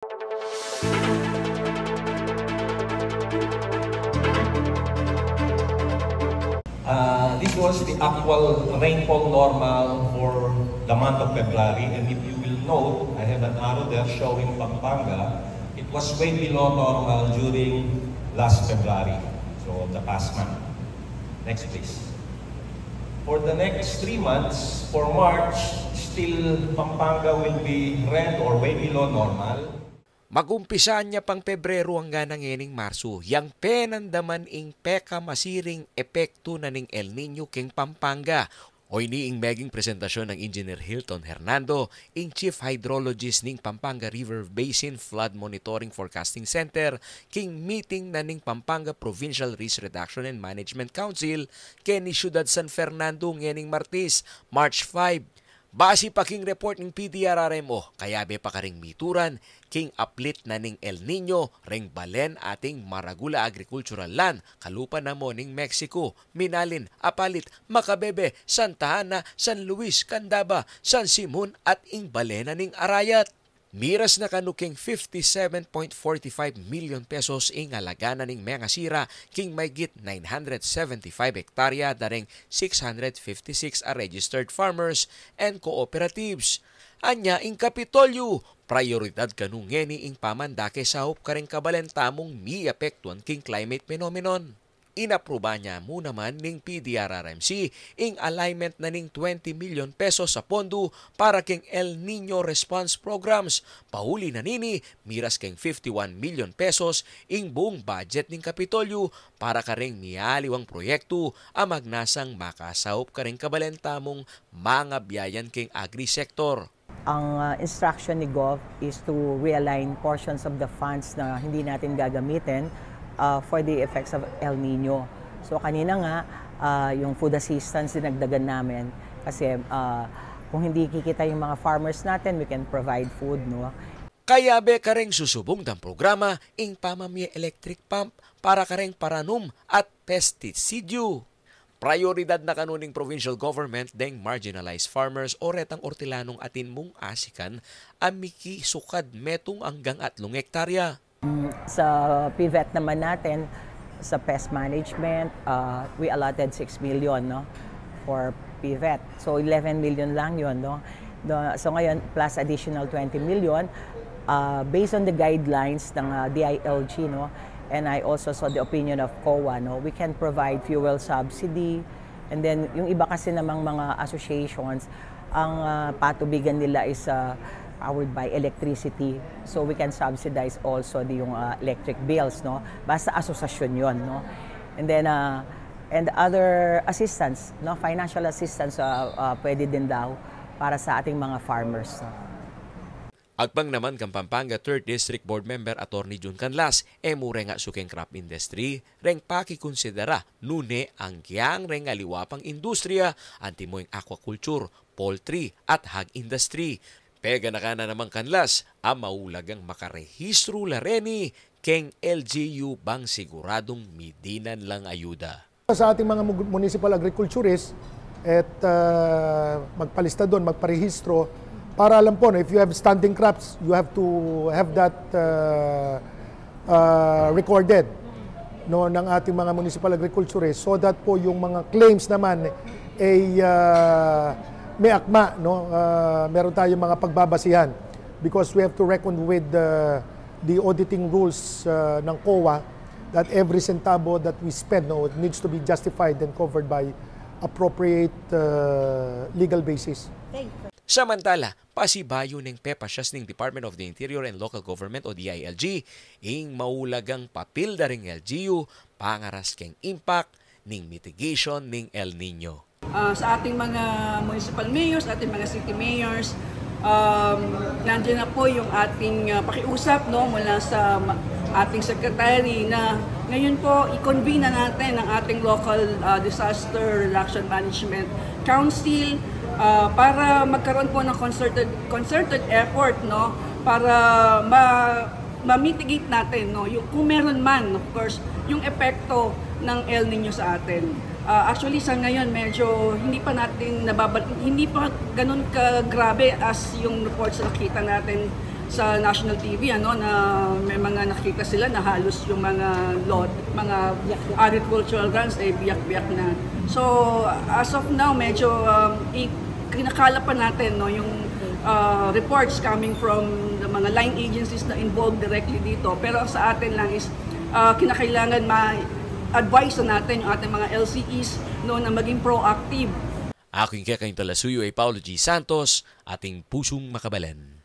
This was the actual rainfall normal for the month of February, and if you will note, I have an arrow there showing Pampanga. It was way below normal during last February, so the past month. Next please. For the next 3 months, for March, still Pampanga will be red or way below normal. Magumpisaan niya pang Pebrero hanggang ngening Marso, yang penandaman ing peka masiring epekto na ning El Nino king Pampanga. O iniing meging presentasyon ng Engineer Hilton Hernando, ing Chief Hydrologist ning Pampanga River Basin Flood Monitoring Forecasting Center, king meeting na ning Pampanga Provincial Risk Reduction and Management Council, kini Siyudad San Fernando ngening Martes, March 5. Base pa king report ng PDRRMO, kaya be pa karing mituran, king aplit na ning El Nino, ring balen ating Maragula Agricultural Land, kalupa na mo ning Mexico, Minalin, Apalit, Macabebe, Santa Ana, San Luis, Candaba, San Simon at ing balena ning Arayat. Miras na kanuking 57.45 million pesos ing alagana ning mga sira king maygit 975 hektarya daring 656 a registered farmers and cooperatives. Anya ing Kapitolyo, prioridad kanungeni ing pamandake sa hop karing kabalentamong mi-apektuan king climate phenomenon. Inapruba niya mo naman ning PDRRMC ing alignment na ning 20 million pesos sa pondo para king El Nino Response Programs. Pahuli na nini, miras king 51 million pesos ing buong budget ning Kapitolyo para karing mialiwang proyekto ang magnasang makasahop karing kabalentamong mga biyayan king agri-sector. Ang instruction ni Gov is to realign portions of the funds na hindi natin gagamitin for the effects of El Nino. So kanina nga, yung food assistance dinagdagan namin kasi kung hindi kikita yung mga farmers natin, we can provide food, no? Kaya be kareng susubong ng programa ing pamamya electric pump para kareng paranum at pesticidyo. Prioridad na kanuning provincial government deng marginalized farmers o retang ortilanong atin mong asikan amiki sukad metong hanggang 3 hektarya. Sa PVET naman natin, sa pest management, we allotted 6 million, no, for PVET. So 11 million lang yun, no? So ngayon, plus additional 20 million, based on the guidelines ng DILG, no, and I also saw the opinion of COA, no, we can provide fuel subsidy, and then yung iba kasi namang mga associations, ang patubigan nila is powered by electricity, so we can subsidize also yung electric bills, no? Basta asosasyon yon, no? And then and other assistance, no, financial assistance pwede din daw para sa ating mga farmers, no? Agpang naman kang Pampanga 3rd District Board Member Attorney Jun Canlas, mure nga suking crop industry, reng pakikonsidera nune ang kiyang reng aliwapang industriya, antimoing aquaculture, poultry at hog industry. Pega na ka na naman Canlas, ang maulagang makarehistro lareni keng LGU bang siguradong midinan lang ayuda. Sa ating mga municipal agriculturists, at magpalista doon, magparehistro, para alam po, if you have standing crops, you have to have that recorded, no, ng ating mga municipal agriculturists so that po yung mga claims naman ay may akma, no? Meron tayong mga pagbabasihan because we have to reckon with the auditing rules ng COA that every centavo that we spend, no, it needs to be justified and covered by appropriate legal basis. Samantala, pasibayo ng pepasyas ng Department of the Interior and Local Government o DILG, ing maulagang papel da ring LGU, pangaras keng impact ning mitigation ning El Nino. Sa ating mga municipal mayors, ating mga city mayors, nandiyan na po yung ating pakiusap, no, mula sa ating secretary na ngayon po i-convene na natin ang ating local disaster reduction management council para magkaroon po ng concerted effort, no, para ma-mitigate natin, no, yung kung meron man, of course, yung epekto ng El Nino sa atin. Actually sa ngayon medyo hindi pa natin hindi pa ganun ka grabe as yung reports na nakita natin sa national TV na may mga nakita sila na halos yung mga agricultural grants ay biyak-biyak na. So as of now medyo kinakala pa natin yung reports coming from the mga line agencies na involved directly dito, pero sa atin lang is kinakailangan ma-advise na natin yung ating mga LCEs na maging proactive. Aking kakain talasuyo ay Paulo G. Santos, ating pusong makabalan.